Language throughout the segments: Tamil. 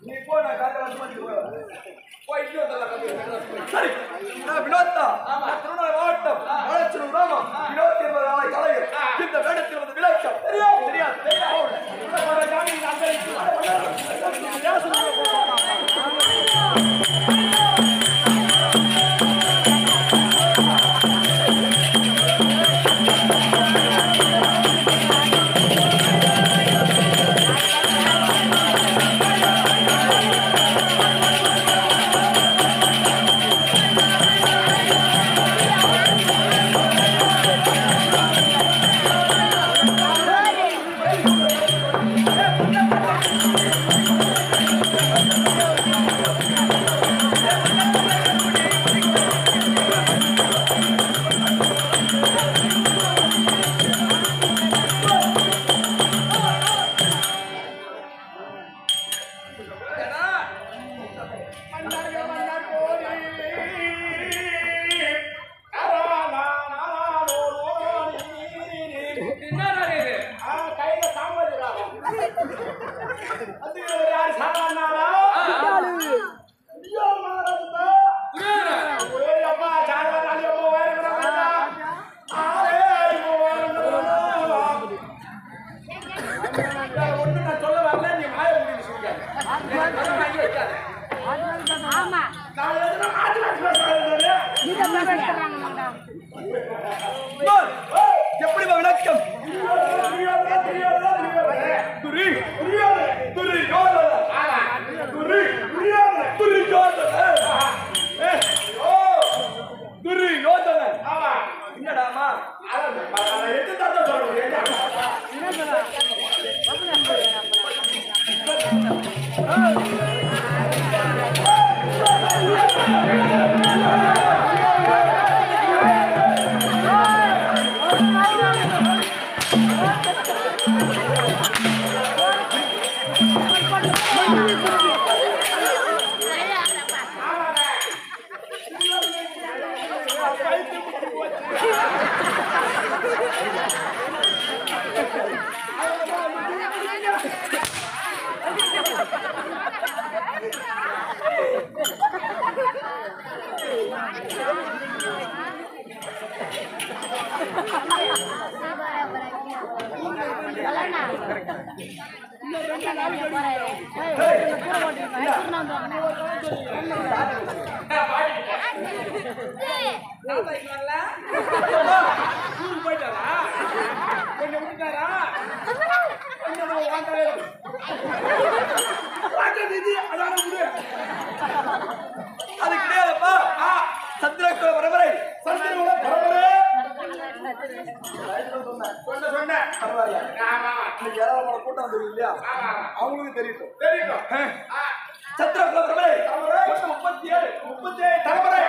நீ போ நான் காலையில வந்து பண்ணிட்டு போய் இங்க வந்துடலாம். சரி நான் வினோத்தா திருநெல்வேலி மாவட்டம் வளர்ச்சியூர் கிராமம் வினோத் என்பது நாளை கலைஞர். இந்த வேடத்தில் வந்து விளக்கம் தெரியாது தெரியாது எப்படி விளக்கம் என்னடாமா அது கிடையாதுப்பா. சந்திரகுல பரம்பரை கூட்டம் வந்து இல்லையா அவங்களுக்கு தெரியட்டும். சந்திரகுல பரம்பரை 37 தலைமுறை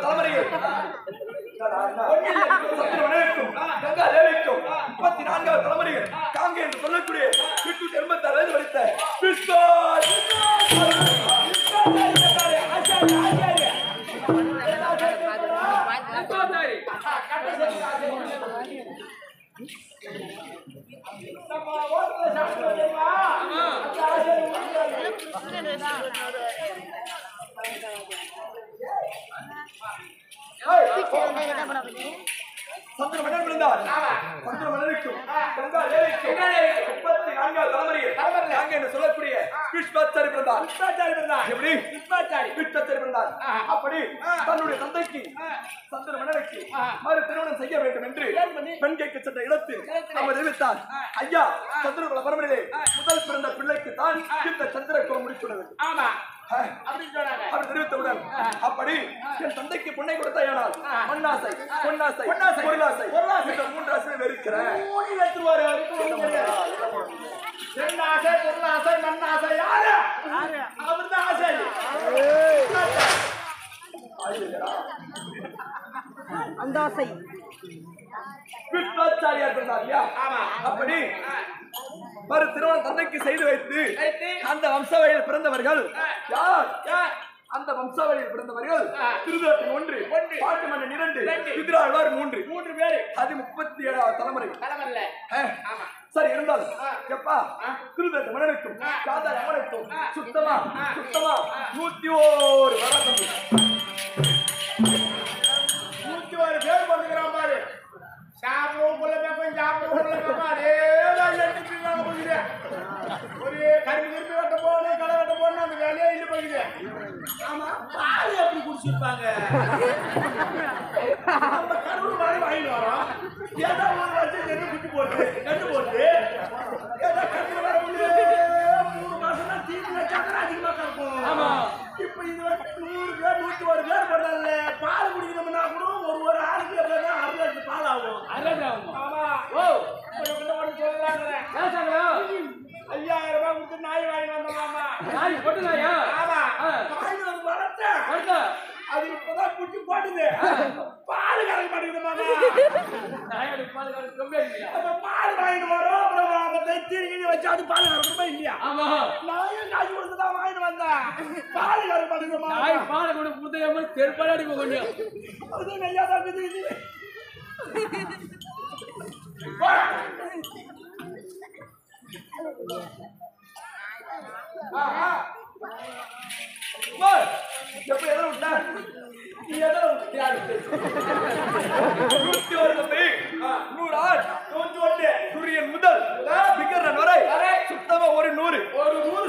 தலைமுறையில் தலைமுறையில் காங்க என்று சொல்லக்கூடிய 86 வயது படித்த சந்திர மன்னன் பிறந்தார். சந்திர மன்னனுக்கும் கங்கா தேவிக்கும் 34 தலைமுறையில் அங்க என்று சொல்லக்கூடிய விஸ்வாச்சாரி பிறந்தார். எப்படி விஸ்வாச்சாரி பிறந்தார். அப்படி தன்னுடைய தந்தைக்கு சந்திர மன்னனுக்கு மறு திருமணம் செய்ய வேண்டும் என்று பெண் கேட்க சென்ற இடத்தில் அவர் தெரிவித்தார். ஐயா, சந்திரகுல பரம்பரையிலே முதல் பிறந்த பிள்ளைக்கு தான் இந்த சந்திரகுலம் முடிச்சுள்ளது. அவர் தெரிவித்தவுடன் அப்படி என் தந்தைக்கு பொண்ணை கொடுத்தாயானால் மண்ணாசை பொன்னாசை பொருளாசை இந்த 3 ஆசையை வெறுக்கிறேன். பெண்ணாசை பொருளாசை மண்ணாசை யாரு அவர்தான் ஆசை. அந்த ஆசை விஸ்வாச்சாரியார் பிறந்தார் இல்லையா? அப்படி மறு திருமணம் தந்தைக்கு செய்து வைத்து அந்த வம்சாவளியில் பிறந்தவர்கள் யார்? அந்த வம்சாவளியில் பிறந்தவர்கள் திருதேவன் 1, பாட்டு மன்னன் 2, குதிராழ்வார் 3 பேர். அது 37வது தலைமுறை. சரி, இருந்தாலும் எப்பா திருதேவன் மன்னனுக்கும் காதாரி அம்மனுக்கும் சுத்தமா 101 வரதம் 101 பேர் பண்ணுகிறான் பாரு. சாப்பிடுவோம் கொள்ள பேப்பேன் சாப்பிடுவோம் கொள்ள பேப்பா ஒரு கரும்பு திருப்பி வெட்ட போகணும் களை வெட்ட போகணும் அந்த வேலையே இல்லை போகுது. ஆமா, பால் எப்படி குடிச்சிருப்பாங்க? நம்ம கரும்பு மாதிரி வாங்கிட்டு வரோம். ஏதோ ஒரு வருஷம் நெட்டு போட்டு ஏதோ கரும்பு வர 3 மாசம் தான் தீர்ந்து வச்சாங்க அதிகமா இருக்கும். ஆமா, இப்ப இது 100 பேர் 101 பேர் பண்ணல. பால் குடிக்கணும்னா கூட ஒரு ஆளுக்கு எப்படின்னா 6 லிட்டர் பால் ஆகும். 6 ஆகும். ஆமா. ஓ, சொல்லலாங்க 5000 ரூபாய் கொடுத்து நாய் வாங்கி வந்தோம். நாய் போட்டு நாயா? ஆமா, வாங்கி வந்து வளர்த்தேன். அது இப்பதான் குட்டி போட்டுது. பால் கறக்க மாட்டேங்குது மாமா. பால் வாங்கிட்டு வரோம். அப்புறம் திரும்பி வச்சு அது பால் கறக்க இல்லையா? ஆமா, நாயும் காசு கொடுத்து தான் வாங்கிட்டு வந்தேன். பால் கறக்க மாட்டேங்குது மாமா. பால் கூட புதையாம தெருப்பாடி கொஞ்சம் அது நெய்யா தான் இது. எப்படி எதிர விட்டா நீ எதிர விட்டியாரு 101 ஆள் 101 சூரியன் முதல் விகரன் வரை சுத்தமா 100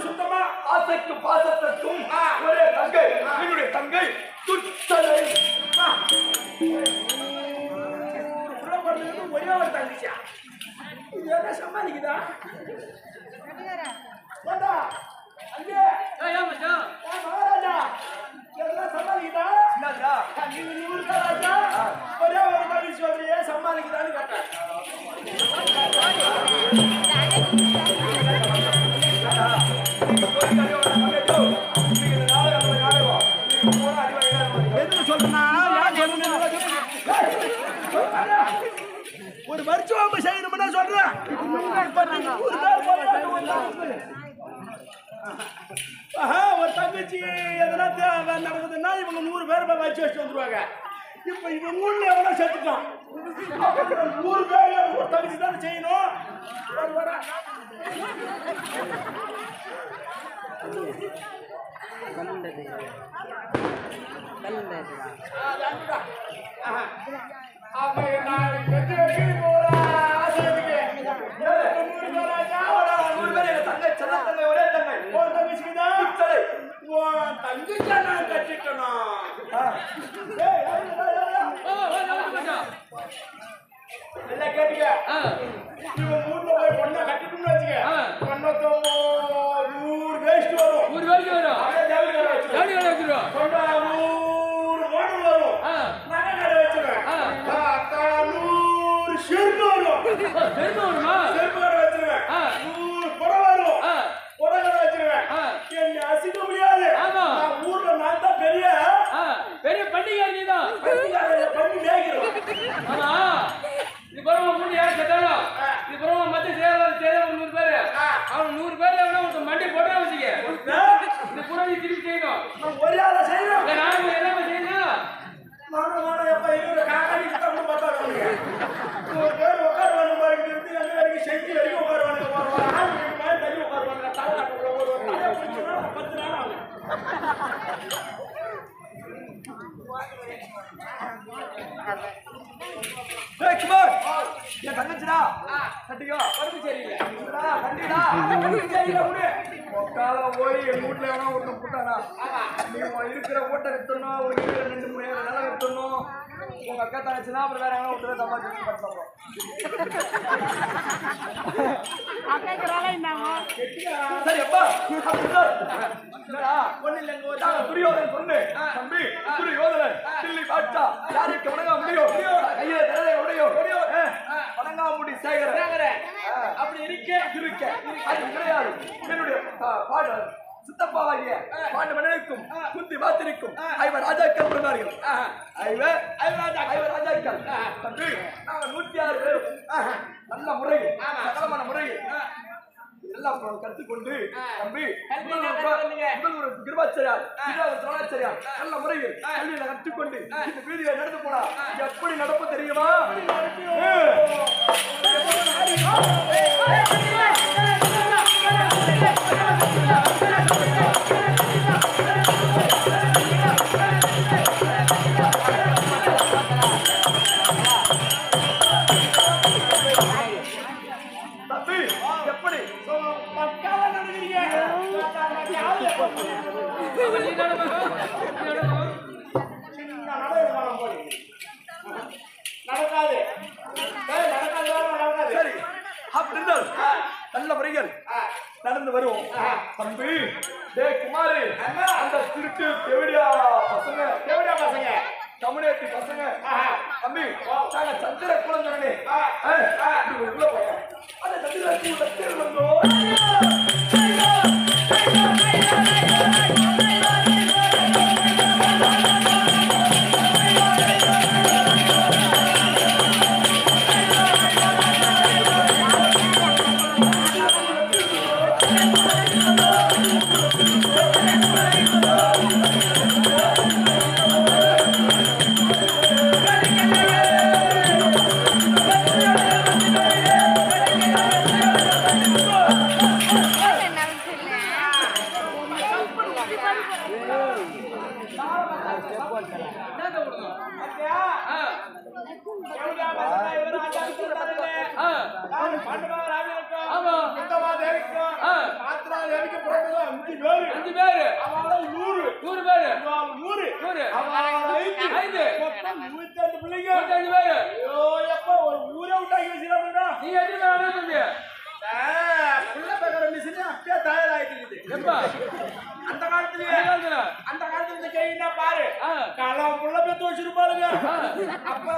சுத்தமா ஆசைக்கு பாசத்திற்கும் ஒரே தங்கை என்னுடைய தங்கை துச்சலை ஒரே ஒரு தங்கச்சியா? இது என்ன சமாளிக்குதா? அங்கே மகாராஜா எல்லாம் சமாளிக்குதா? நீங்க ராஜா ஒரே ஒரு தங்கச்சி சொல்றியே சமாளிக்குதான்னு கேட்டேன். ஒரு வருஷம் செய்யணும்னா சொல்றேன். ஒரு தங்கச்சி எதனா நடக்குதுன்னா இவங்க 100 பேர் வச்சு வச்சு வந்துருவாங்க. இப்ப இவங்க 3 எவ்வளோ சேர்த்துட்டோம். 100 பேர் ஒரு தங்கச்சி தானே செய்யணும். பெரிய பண்டிகை பண்ணி மேய்க்கிறோம். இது பரவ முன்னாடி யார் கேட்டாலும் இது பரவ மத்த சேவை 100 பேர் அவன் 100 பேர்ல மண்டி போட்டா வச்சுக்க இந்த புறவி திருப்பி செய்யணும். ஒரே ஆள செய்யணும். நான் எல்லாமே செய்யணும். நானும் எப்ப இவரு காக்காடி கிட்ட பார்த்தா ஒரு பேர் உட்கார வந்து பாருங்க இருந்து அங்க வரைக்கும் செஞ்சு கட்டிக்கோ. உடம்பு சரியில்லை. என்னடா, கட்டிடா. உடம்பு சரியில்லை விடு. உக்கால போய் என் வீட்டுல எவனா ஒருத்தன் போட்டானா? ஆமா. நீ உன் இருக்கிற ஓட்டை வித்தணும், உனக்கு இருக்கிற 2-3 ஏக்கர் நிலம் வித்தணும். உங்க அக்கா தங்கச்சினா அப்புறம் வேற எவனா விட்டுதான் சம்பாதிச்சு கட்டணும். சரி அப்பா, என்னடா ஒண்ணு இல்லைங்க ஒரு நான் துரியோதனன் சொன்னேன். தம்பி, துரியோதனன் தில்லி பாட்சா யாருக்கு வணங்க முடியும்? கையில தரதை உடையும் வணங்காமுடி சேகரன் அப்படி இருக்கே அது கிடையாது. என்னுடைய பாடு சித்தப்பாவாகிய பாண்டு மன்னனுக்கும் குந்தி மாத்திரிக்கும் ஐவர் ராஜாக்கள் பிறந்தார்கள். ஐவர் ராஜாக்கள் தம்பி, நாங்கள் 106 பேரும் நல்ல முறையில் சகலமான முறையில் எல்லாம் கற்றுக்கொண்டு தம்பி முதல் ஒரு கிருபாச்சாரியார் துரோணாச்சாரியார் நல்ல முறையில் கல்வியில கற்றுக்கொண்டு இந்த வீதியில நடந்து போனா எப்படி நடப்பு தெரியுமா? தம்பி எப்படி நடக்காது. சரி அப்படி இருந்தால் நல்ல முறைகள் நடந்து வருவோம். தம்பி குமாரி, அந்த திருட்டு தேவடியா பசங்க கம்யூனிட்டி பசங்க தம்பி, நாங்க சந்திர குலம் சொன்னே உள்ள போய் அந்த சந்திர தேர் வந்தோம். அந்த காலத்துல கையினா பாரு காலம் புள்ள பெத்து வச்சிருப்பாருங்க. அப்பா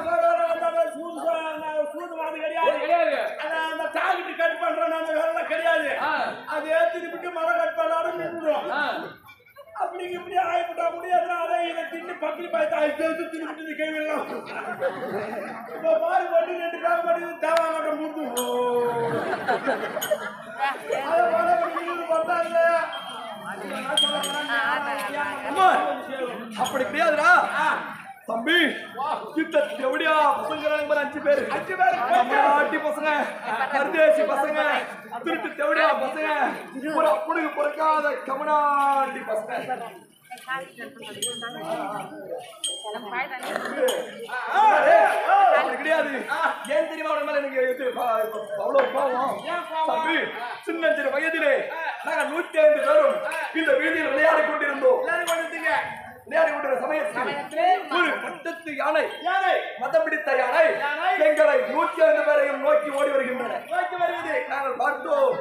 சூடு வாங்க கிடையாது. அந்த டாக்டர் கட் பண்றேன் வேலை கிடையாது. அது ஏத்திட்டு விட்டு மரம் கட் பண்ணாலும் நின்றுடும். அப்படி இப்படி ஆயிட்டா முடியாது. அதை இதை தின்னு பக்கி பார்த்து தின்னு கைவிடலாம். இப்ப பாரு பண்ணி 2 கால் பண்ணி தேவாங்க முடிஞ்சு அப்படி கிடையாதுடா தம்பி. எப்படியா பசங்க 5 பேரு நாட்டி பசங்க, பரதேசி பசங்க, திருட்டு தெவடியா பசங்க, புடுகு பொறுக்காத கமனாட்டி பசங்க. கிடையாது. ஏன் தெரியுமா எனக்கு அவ்வளவு பாவம் தம்பி? சின்ன சிறு வயதிலே நாங்க 105 பேரும் இந்த வீதியில் விளையாடி கொண்டிருந்தோம். விளையாடி கொண்டிருந்த சமயத்தில் ஒரு பட்டத்து யானை மதம் பிடித்த யானை எங்களை 105 பேரையும் நோக்கி ஓடி வருகின்றன. நாங்கள் பார்த்தோம்.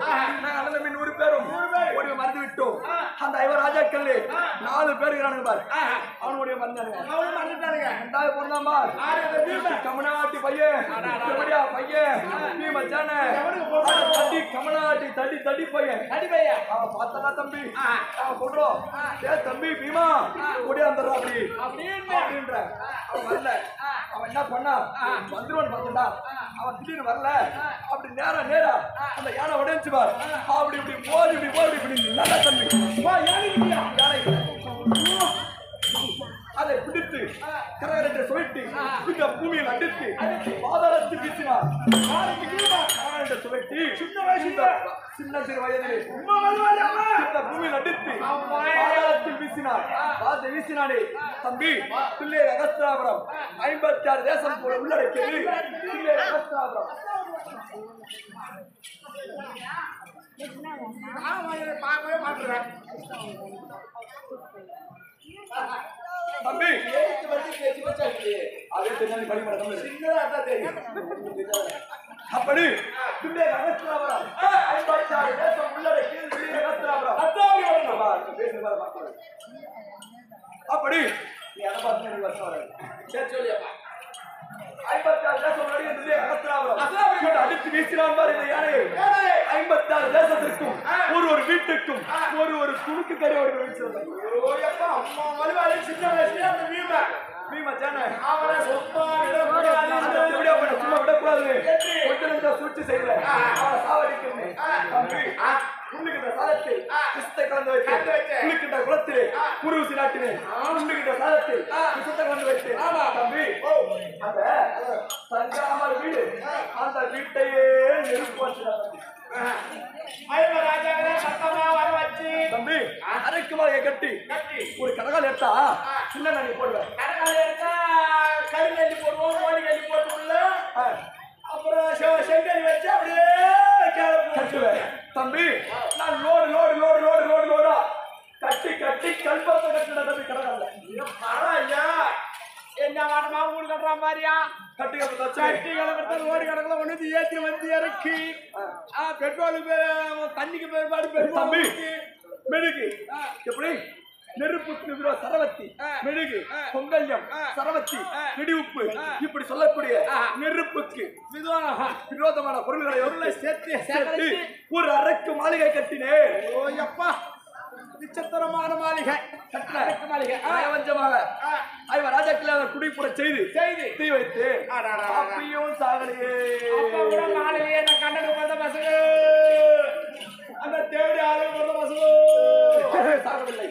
நாங்கள் அந்த 100 பேரும் ஓடி மறந்து விட்டோம். அந்த ஐவர் ராஜாக்கள் 4 பேர் இருக்கிறானுங்க பாரு, அவனுடைய மறந்தானுங்க. 2வது பொண்ணாம் பார், கமனாட்டி பையன் பையன் மச்சான தடி கமனாட்டி தடி பையன் அவன் பார்த்தா தம்பி அவன் சொல்றோம். தம்பி பீமா ஓடியாந்துடுறா அப்படின்ற. அவன் வரல. அவன் என்ன பண்ணா வந்துருவான்னு பார்த்தா அவன் திடீர்னு வரல. அப்படி நேரா அந்த யானை உடைஞ்சு பார். அப்படி இப்படி நல்லா தம்பி யானை அதை பிடித்து கரகரத்தை சுழட்டி இந்த பூமியில் அடித்து பாதாளத்தில் வீசினார். சுழட்டி சின்ன சிறு வயதிலே இந்த பூமியில் அடித்து பாதாளத்தில் வீசினார். வீசினானே தம்பி, பிள்ளை அகஸ்திராபுரம் 56 தேசம் போல உள்ளடக்கியது. பிள்ளை அகஸ்திராபுரம் பார்க்கவே மாட்டேன் தம்பி அதே தெரிஞ்சு படிக்க சின்னதா தெரியும் அப்படி அப்படி நீ அதை பார்த்து வருஷம் வராது சரி சொல்லியப்பா 56 தேசம் முன்னாடி அடித்து வீசினான் பாரு இந்த யானையை 56 தேசத்திற்கும் ஒரு வீட்டுக்கும் ஒரு துணுக்கு கறி ஒரு அம்மா மறுவாடி சின்ன வயசுல அந்த மீமா சேன அவரை சும்மா விடக்கூடாது கொஞ்சம் சூழ்ச்சி செய்யல அவரை சாவடிக்கணும் தம்பி உண்ணுகின்ற சாதத்தில் கிறிஸ்தை கலந்து வைத்து உண்ணுகின்ற குளத்திலே குருசி நாட்டினேன் உண்ணுகின்ற சாதத்தில் கிறிஸ்தை கலந்து வைத்தேன் தம்பி அந்த தஞ்சாமல் வீடு அந்த வீட்டையே நெருப்பு வச்சு தம்பி அரைக்கு மலையை கட்டி ஒரு கடகால் எடுத்தா சின்ன நடி போடுவேன் கடகால் எடுத்தா கருங்கி அள்ளி போடுவோம் ஓடி அள்ளி போட்டுள்ள அப்புறம் செங்கல் வச்சு அப்படியே கட்டுவேன் தம்பி நான் லோடா கட்டி கல்பத்தை கட்டின தம்பி கடகால பரவாயில்லையா என்ன வாட்டமா ஊடு கட்டுற மாதிரியா கட்டி கிளம்பி ஓடி கிடக்கல ஒண்ணு ஏற்றி வந்து இறக்கி பெட்ரோலுக்கு தண்ணிக்கு பேர்பாடு தம்பி மெழுகு எப்படி நெருப்பு சரவத்தி மெழுகு பொங்கல்யம் சரவத்தி வெடிவுப்பு இப்படி சொல்லக்கூடிய நெருப்புக்கு விரோதமான பொருள்களை சேர்த்து ஒரு அரைக்கு மாளிகை கட்டினேன் எப்பா விசித்திரமான மாளிகை மாளிகை ராஜாக்களை அவர் குடிப்புற செய்து தீ வைத்து அப்பயும் சாகலையே மாளிகையே நான் கண்ணனுக்கு வந்த பசங்க அந்த தேடி ஆளுங்க வந்த பசங்க சாகவில்லை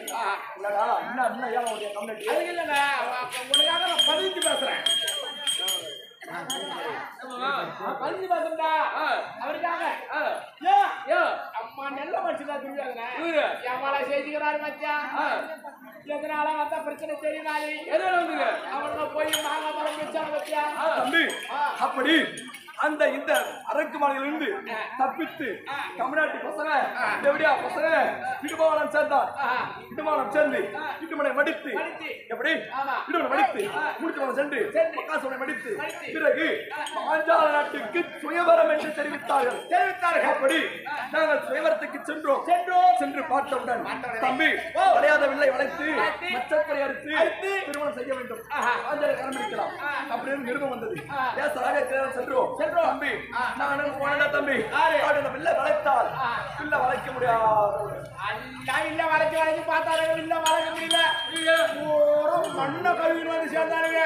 இல்லடா இன்னும் ஏன் உடைய கம்யூனிட்டி அது இல்லைண்ணா உனக்காக நான் பதிஞ்சு பேசுறேன் பதிஞ்சு பேசுறா அவருக்காக அம்மா நல்ல மனுஷன் தெரியாதுண்ணே எம்மாளா செஞ்சுக்கிறாரு மச்சான் எதனால வந்த பிரச்சனை தெரியுமாளி அவனை போய் நாங்க மரம் வச்சாங்க பத்தியா தம்பி அப்படி அந்த இந்த அரக்கு மாளிகையிலிருந்து தப்பித்து தமிழ்நாட்டு பசங்க எப்படியா பசங்க இடுமாவனம் சேர்ந்தார் இடுமாவனம் சேர்ந்து இடுமனை மடித்து எப்படி இடுமனை மடித்து முடிச்சுமனம் சென்று மக்காசோனை மடித்து பிறகு பாஞ்சால நாட்டுக்கு சுயவரம் என்று தெரிவித்தார்கள் அப்படி நாங்கள் சுயவரத்துக்கு சென்று பார்த்தவுடன் தம்பி விளையாத வில்லை வளைத்து மச்சப்பரை அறுத்து திருமணம் செய்ய வேண்டும் பாஞ்சாலை கலந்திருக்கலாம் அப்படின்னு நிருபம் வந்தது தேசராக சென்றோம் தம்பி நானும் போன தம்பி வில்ல வளைத்தால் வில்ல வளைக்க முடியாது இல்ல வளைச்சு பார்த்தாருங்க வில்ல வளைக்க முடியல மண்ண கழுவி வந்து சேர்ந்தாருங்க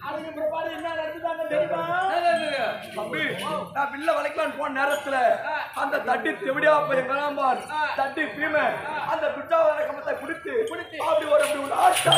அவங்க பிற்பாடு என்ன நடந்துட்டாங்க தெரியுமா தம்பி நான் வில்ல வளைக்கலான்னு போன நேரத்துல அந்த தட்டி தெவிடியா எங்களாம்பான் தட்டி பீமை அந்த துட்டாவத கம்பத்தை குடித்து அப்படி ஒரு ஆட்டா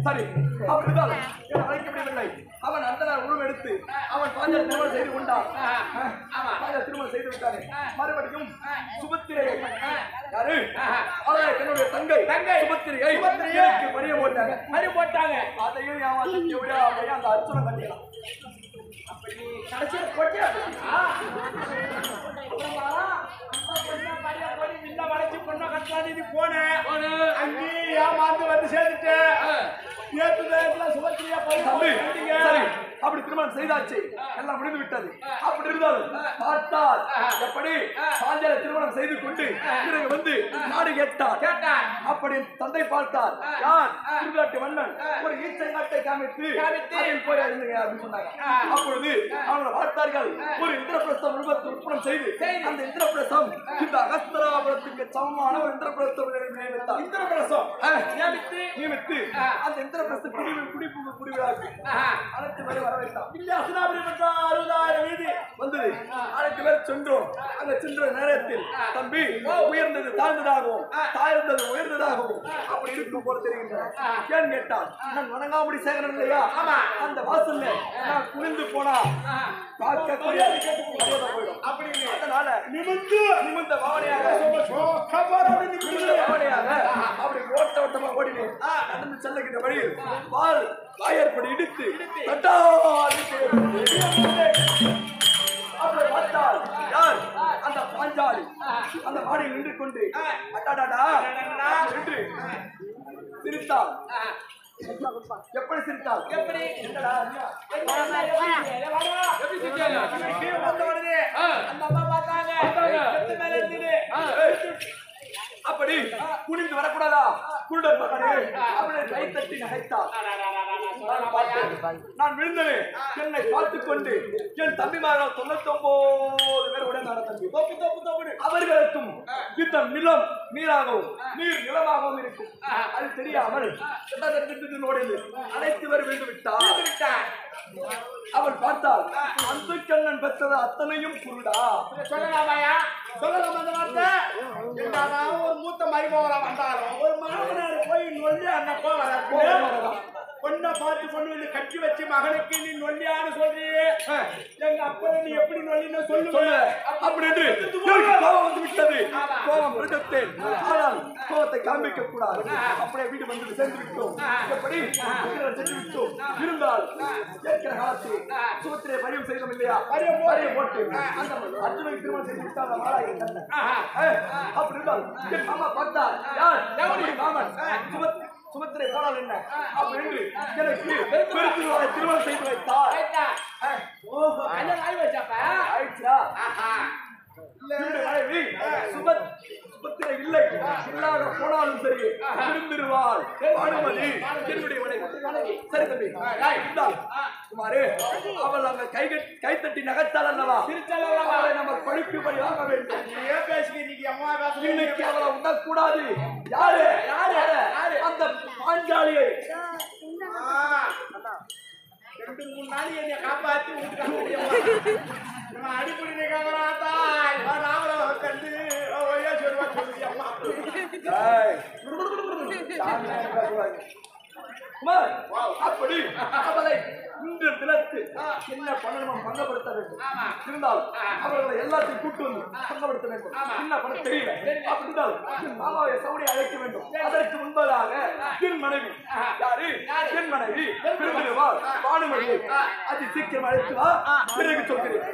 சரி அப்படிதான் அழைக்க முடியவில்லை அவன் அந்த நாள் உருவம் எடுத்து அவன் பாஞ்சாலி திருமணம் செய்து கொண்டான் திருமணம் செய்து விட்டானே மறுபடியும் சுபத்திரையை யாரு தன்னுடைய தங்கை சுபத்திரையை பறிய போட்டாங்க அதையும் அந்த அர்ச்சனை பண்ணிடலாம் கடைசியில் போட்டியா போனேன் அங்கேயும் ஏமாந்து வந்து சேர்ந்துட்டேன் அப்படி திருமணம் செய்தாச்சு எல்லாம் முடிந்து விட்டது அப்படி இருந்தாலும் பார்த்தால் எப்படி பாஞ்சாலை திருமணம் செய்து கொண்டு பிறகு வந்து நாடு கேட்டார் அப்படி தந்தை பார்த்தார் யார் திருநாட்டு மன்னன் ஒரு ஈச்சை நாட்டை காமித்து அதில் போய் இருந்தீங்க அப்படின்னு சொன்னாங்க அப்பொழுது அவங்களை பார்த்தார்கள் ஒரு இந்திரபிரஸ்தம் உற்பத்தம் செய்து அந்த இந்திரபிரஸ்தம் இந்த அகஸ்தராபுரத்துக்கு சமமான ஒரு இந்திரபிரஸ்தம் இந்திரபிரஸ்தம் நியமித்து அந்த இந்திரபிரஸ்த குடிவிழாக்கு அனைத்து வரை வரவேற்றார் இல்ல அசுனாபுரி அறுபதாயிரம் வீதி வந்தது. அனைத்து பேர் சென்றோம். அங்க சென்ற நேரத்தில் தம்பி உயர்ந்தது தாழ்ந்ததாகவும் தாழ்ந்தது உயர்ந்ததாகவும் அப்படி இருக்கும் போல தெரிகின்றன. ஏன் கேட்டால் நான் வணங்காமடி சேகரன் இல்லையா? அந்த வாசல்ல நான் குனிந்து போனா பார்க்கக்கூடிய போயிடும். அதனால நிமிர்ந்த பாவனையாக அப்படி ஓட்ட ஓட்டமா ஓடினேன். நடந்து செல்லுகின்ற வழியில் வாயற்படி இடித்து அப்படி பார்த்தால் யார்? அந்த பாஞ்சாலி அந்த மாடியில் நின்று கொண்டு அட்டாடாடா என்று சிரித்தாள். எப்படி சிரித்தாள்? எப்படி அப்படி குனிந்து வரக்கூடாதா? குருடன் மகனே அவனை கை தட்டி நகைத்தார். நான் விழுந்தேன். என்னை பார்த்துக் கொண்டு என் தம்பிமார்கள் 99 பேர் உடன் தம்பி அவர்களுக்கும் இந்த நிலம் நீராகவும் நீர் நிலமாகவும் இருக்கும். அது தெரியாமல் அனைத்து பேர் விழுந்து விட்டார். அவள் பார்த்தால் அந்த கண்ணன் பெற்றது அத்தனையும் குருடா. சொல்லலாமாயா? சொல்லலாம். அந்த வார்த்தை என்னதான் ஒரு மூத்த மருமகளாக வந்தாலும் ஒரு மாமனார் போய் நொல்லி அண்ணன் போக பொண்ணை பார்த்து கொண்டு வந்து கட்டி வச்சு மகனுக்கு நீ நொல்லியான்னு சொல்றியே, எங்க அப்பா நீ எப்படி நொல்லின்னு சொல்லு அப்படி என்று கோபம் வந்து விட்டது. கோபம் விடுத்தேன். ஆனால் கோபத்தை காண்பிக்க கூடாது. அப்படியே வீடு வந்து சேர்ந்து விட்டோம். எப்படி சென்று விட்டோம். இருந்தால் ஏற்கிற காலத்தில் சுபத்திரை பதிவு செய்தோம் இல்லையா? பதிவு போட்டு அந்த அர்ஜுனை திருமணம் செய்து விட்டார். அப்படி இருந்தால் என் மாமா பார்த்தார். யார்? மாமன் சுபத்திரை போனால் என்ன அப்படின்னு எனக்கு திருமணம் செய்து வைத்தார். ஆயிடுச்சா? சுபத்திரை இல்லை இல்லாத போனாலும் சரி திரும்பிடுவாள் அனுமதி என்னுடைய மனைவி. சரி தம்பி குமாரு அவள் அங்க கைத்தட்டி நகைத்தாள் அல்லவா? அவளை நம்ம படிப்புபடி வாங்க வேண்டும். இன்னைக்கு அவளை உண்ணக்கூடாது. யாரு? அந்த பாஞ்சாலியை 2-3 நாள் என்னை காப்பாற்றி அடிப்படை கவராத்தா கண்டு அப்படி அவளை இன்று தினத்து என்ன பண்ணணுமோ பங்கப்படுத்த வேண்டும். இருந்தால் அவர்களை எல்லாத்தையும் கூட்டு வந்து பங்கப்படுத்த வேண்டும். என்ன பண்ண தெரியல. அப்படின்றால் மாமாவை சவுடி அழைக்க வேண்டும். அதற்கு முன்பதாக என் மனைவி யாரு? என் மனைவி பானுமதியை அதி சீக்கிரம் அழைத்து வா. பிறகு சொல்கிறேன்.